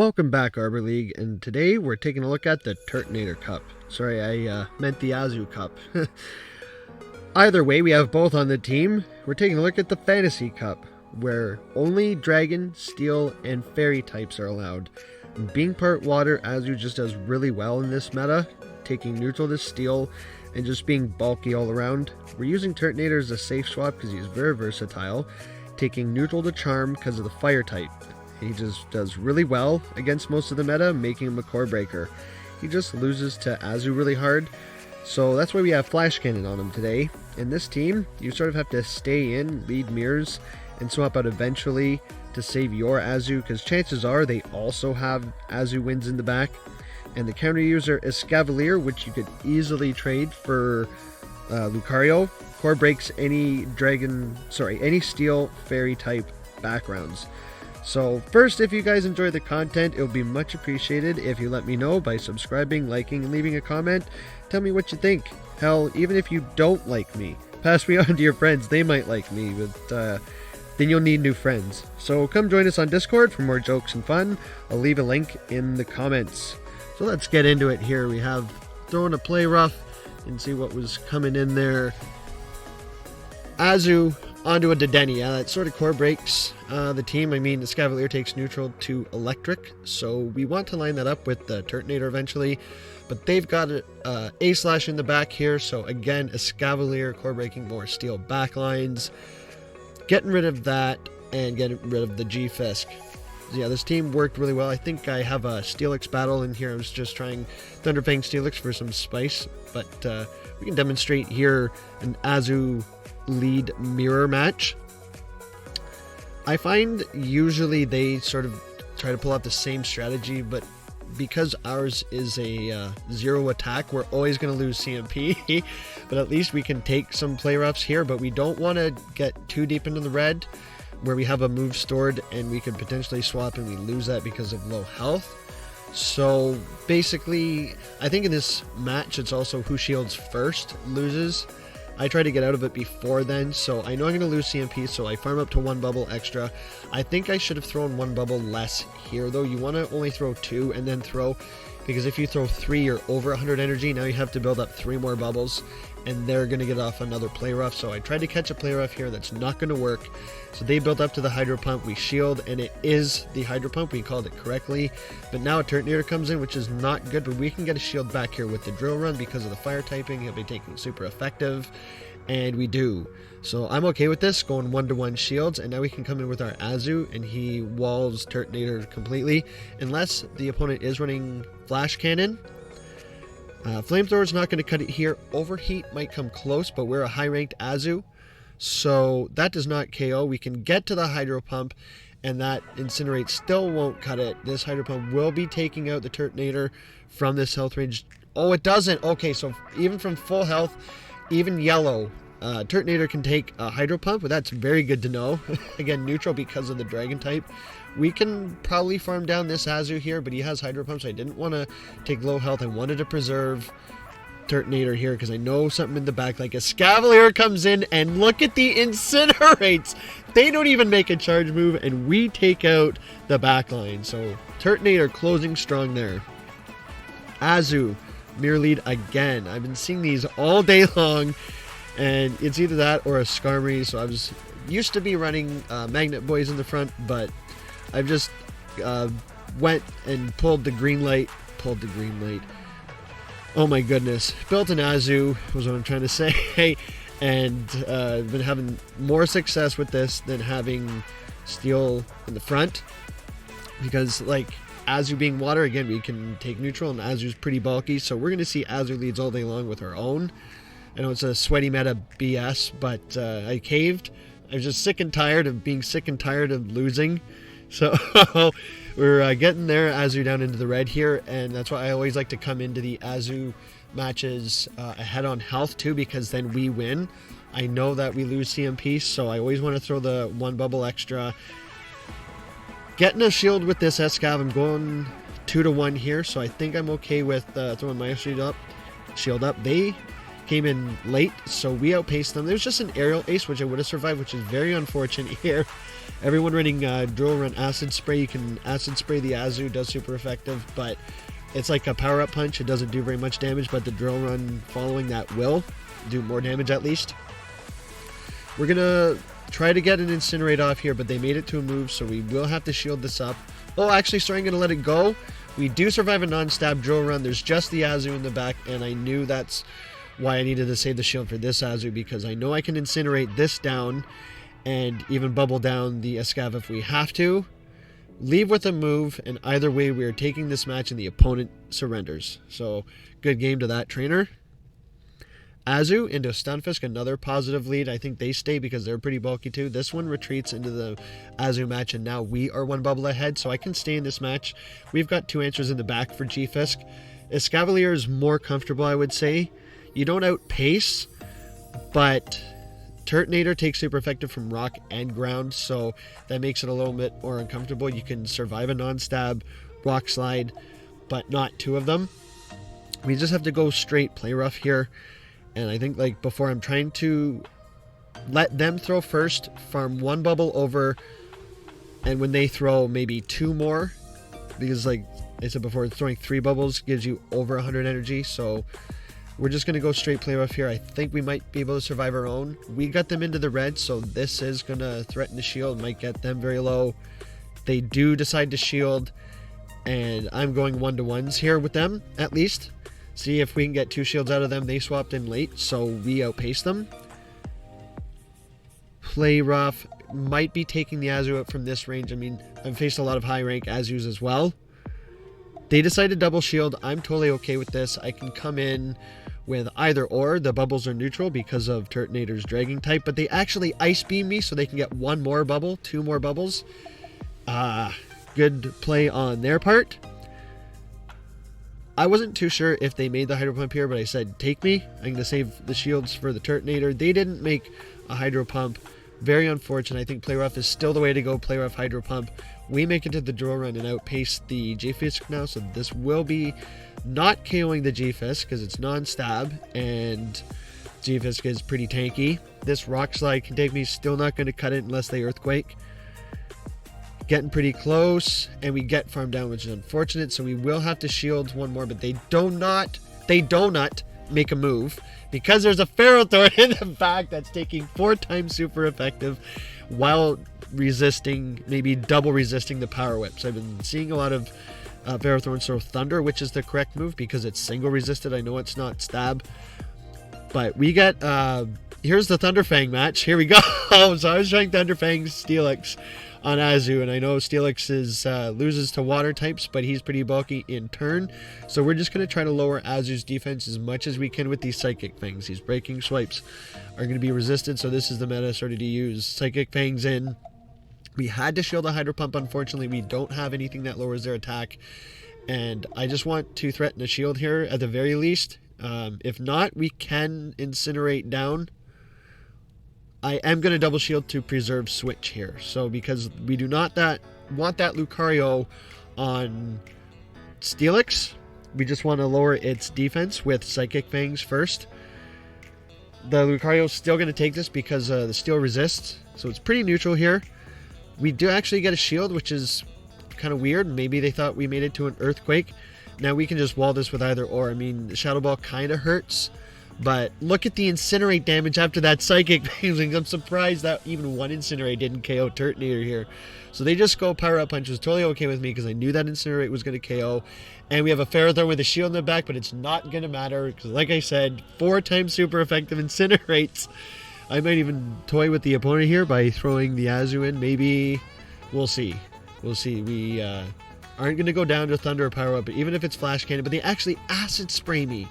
Welcome back, Arbor League, and today we're taking a look at the Turtonator Cup. Sorry, I meant the Azu Cup. Either way, we have both on the team. We're taking a look at the Fantasy Cup, where only Dragon, Steel, and Fairy types are allowed. Being part water, Azu just does really well in this meta, taking neutral to Steel, and just being bulky all around. We're using Turtonator as a safe swap because he's very versatile, taking neutral to Charm because of the Fire type. He just does really well against most of the meta, making him a core breaker. He just loses to Azu really hard, so that's why we have Flash Cannon on him today. In this team, you sort of have to stay in, lead mirrors, and swap out eventually to save your Azu, because chances are they also have Azu wins in the back. And the counter user is Scavalier, which you could easily trade for Lucario. Core breaks any any Steel Fairy type backgrounds. So first, if you guys enjoy the content, it would be much appreciated if you let me know by subscribing, liking, and leaving a comment. Tell me what you think. Hell, even if you don't like me, pass me on to your friends. They might like me, but then you'll need new friends. So come join us on Discord for more jokes and fun. I'll leave a link in the comments. So let's get into it here. We have thrown a play rough and see what was coming in there. Azu onto a Dedenne. Yeah, that sort of core breaks the team. I mean, the Scavalier takes neutral to electric, so we want to line that up with the Turtonator eventually. But they've got a slash in the back here, so again, a Scavalier core breaking more Steel backlines. Getting rid of that and getting rid of the G-Fisk. Yeah, this team worked really well. I think I have a Steelix battle in here. I was just trying Thunderfang Steelix for some spice, but we can demonstrate here an Azu lead mirror match. I find usually they sort of try to pull out the same strategy, but because ours is a zero attack, we're always going to lose CMP. But at least we can take some play roughs here, but we don't want to get too deep into the red where we have a move stored and we could potentially swap and we lose that because of low health. So basically, I think in this match it's also who shields first loses. I try to get out of it before then, so I know I'm going to lose CMP, so I farm up to one bubble extra. I think I should have thrown one bubble less here, though. You want to only throw two and then throw, because if you throw three, you're over 100 energy. Now you have to build up three more bubbles, and they're going to get off another play rough. So I tried to catch a play rough here. That's not going to work. So they built up to the Hydro Pump. We shield, and it is the Hydro Pump. We called it correctly. But now a Turtonator comes in, which is not good, but we can get a shield back here with the Drill Run because of the fire typing. He'll be taking super effective, and we do. So I'm okay with this, going 1-to-1 shields, and now we can come in with our Azu, and he walls Turtonator completely, unless the opponent is running Flash Cannon. Flamethrower is not going to cut it here. Overheat might come close, but we're a high-ranked Azu, so that does not KO. We can get to the Hydro Pump, and that Incinerate still won't cut it. This Hydro Pump will be taking out the Turtonator from this health range. Oh, it doesn't. Okay, so even from full health, even yellow, Turtonator can take a Hydro Pump, but that's very good to know. Again, neutral because of the Dragon type. We can probably farm down this Azu here, but he has Hydro Pump, so I didn't want to take low health. I wanted to preserve Turtonator here because I know something in the back, like a Scavalier comes in, and look at the Incinerates. They don't even make a charge move, and we take out the backline. So Turtonator closing strong there. Azu, mirror lead again. I've been seeing these all day long, and it's either that or a Skarmory. So I was used to be running Magnet Boys in the front, but I've just went and pulled the green light. Oh my goodness. Built an Azu was what I'm trying to say. And I've been having more success with this than having Steel in the front. Because, like, Azu being water, again, we can take neutral, and Azu's pretty bulky. So we're going to see Azu leads all day long with her own. I know it's a sweaty meta BS, but I caved. I was just sick and tired of being sick and tired of losing. So we're getting there, Azu down into the red here, and that's why I always like to come into the Azu matches ahead on health too, because then we win. I know that we lose CMP, so I always want to throw the one bubble extra. Getting a shield with this Escav, I'm going 2-to-1 here, so I think I'm okay with throwing my shield up. They came in late, so we outpaced them. There's just an aerial ace, which I would have survived, which is very unfortunate here. Everyone running drill run acid spray. You can acid spray the Azu, does super effective, but it's like a power-up punch. It doesn't do very much damage, but the drill run following that will do more damage at least. We're going to try to get an incinerate off here, but they made it to a move, so we will have to shield this up. Oh, actually, sorry, I'm going to let it go. We do survive a non-stab drill run. There's just the Azu in the back, and I knew that's why I needed to save the shield for this Azu, because I know I can incinerate this down and even bubble down the Escav if we have to. Leave with a move, and either way, we are taking this match and the opponent surrenders. So, good game to that trainer. Azu into Stunfisk, another positive lead. I think they stay because they're pretty bulky too. This one retreats into the Azu match, and now we are one bubble ahead, so I can stay in this match. We've got 2 answers in the back for G-Fisk. Escavalier is more comfortable, I would say. You don't outpace, but Turtonator takes super effective from rock and ground, so that makes it a little bit more uncomfortable. You can survive a non-stab, rock slide, but not 2 of them. We just have to go straight play rough here. And I think, like before, I'm trying to let them throw first, farm 1 bubble over, and when they throw maybe 2 more, because like I said before, throwing 3 bubbles gives you over 100 energy, so we're just going to go straight play rough here. I think we might be able to survive our own. We got them into the red, so this is going to threaten the shield, might get them very low. They do decide to shield, and I'm going 1-to-1s here with them, at least. See if we can get 2 shields out of them. They swapped in late, so we outpace them. Play rough. Might be taking the Azu out from this range. I mean, I've faced a lot of high rank Azus as well. They decided double shield. I'm totally okay with this. I can come in with either or. The bubbles are neutral because of Turtonator's dragging type, but they actually ice beam me so they can get 1 more bubble, 2 more bubbles. Good play on their part. I wasn't too sure if they made the Hydro Pump here, but I said, take me. I'm going to save the shields for the Turtonator. They didn't make a Hydro Pump. Very unfortunate. I think Play Rough is still the way to go. Play Rough, Hydro Pump. We make it to the drill run and outpace the G-Fisk now, so this will be not KOing the G-Fisk because it's non-stab, and G-Fisk is pretty tanky. This Rock Slide can take me. Still not going to cut it unless they Earthquake. Getting pretty close, and we get farmed down, which is unfortunate, so we will have to shield 1 more, but they do not make a move because there's a Ferrothorn in the back that's taking 4 times super effective while resisting, maybe double resisting the Power Whips. I've been seeing a lot of Ferrothorns throw Thunder, which is the correct move because it's single resisted. I know it's not stab, but we get here's the Thunderfang match. Here we go. So I was trying Thunderfang Steelix on Azu, and I know Steelix loses to water types, but he's pretty bulky in turn, so we're just going to try to lower Azu's defense as much as we can with these Psychic Fangs. These Breaking Swipes are going to be resisted, so this is the meta started to use Psychic Fangs in. We had to shield a Hydro Pump. Unfortunately, we don't have anything that lowers their attack, and I just want to threaten a shield here at the very least. If not, we can incinerate down. I am going to double shield to preserve switch here. So because we do not want that Lucario on Steelix, we just want to lower its defense with Psychic Fangs first. The Lucario is still going to take this because the Steel resists, so it's pretty neutral here. We do actually get a shield, which is kind of weird. Maybe they thought we made it to an Earthquake. Now we can just wall this with either or. I mean, the Shadow Ball kind of hurts, but look at the Incinerate damage after that Psychic Fang. I'm surprised that even 1 Incinerate didn't KO Turtonator here. So they just go Power Up Punch. Was totally okay with me because I knew that Incinerate was going to KO. And we have a Ferrothorn with a shield in the back, but it's not going to matter because, like I said, 4 times super effective Incinerates. I might even toy with the opponent here by throwing the Azu in. Maybe. We'll see. We'll see. We aren't going to go down to Thunder or Power Up, but even if it's Flash Cannon, but they actually Acid Spray me.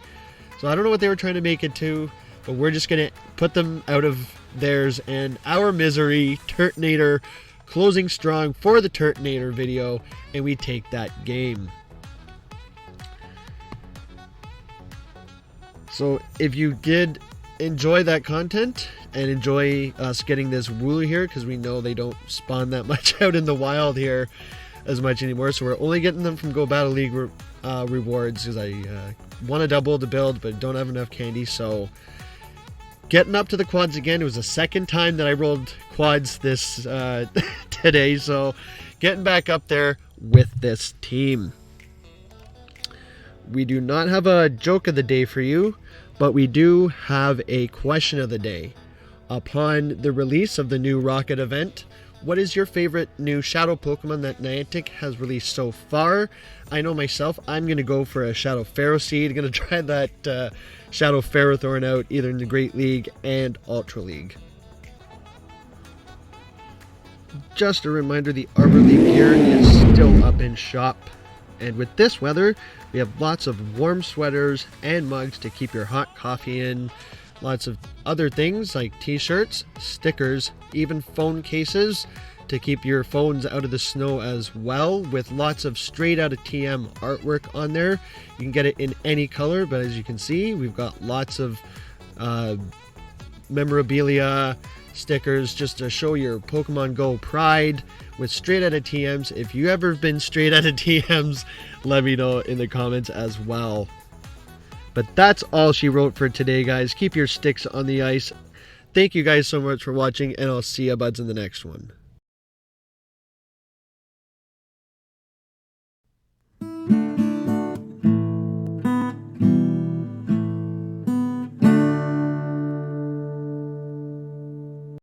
So I don't know what they were trying to make it to, but we're just going to put them out of theirs and our misery. Turtonator closing strong for the Turtonator video, and we take that game. So if you did enjoy that content and enjoy us getting this Wooloo here, because we know they don't spawn that much out in the wild here as much anymore, so we're only getting them from Go Battle League rewards, because I want to double the build, but don't have enough candy. So getting up to the quads again. It was the second time that I rolled quads this today. So getting back up there with this team. We do not have a joke of the day for you, but we do have a question of the day. Upon the release of the new Rocket event, what is your favorite new Shadow Pokemon that Niantic has released so far? I know myself, I'm going to go for a Shadow Ferroseed. I'm going to try that Shadow Ferrothorn out either in the Great League and Ultra League. Just a reminder, the Arbor League gear is still up in shop. And with this weather, we have lots of warm sweaters and mugs to keep your hot coffee in. Lots of other things like t-shirts, stickers, even phone cases to keep your phones out of the snow as well, with lots of straight out of TM artwork on there. You can get it in any color, but as you can see, we've got lots of memorabilia, stickers just to show your Pokemon Go pride with straight out of TMs. If you ever been straight out of TMs, let me know in the comments as well. But that's all she wrote for today, guys. Keep your sticks on the ice. Thank you guys so much for watching, and I'll see you buds in the next one.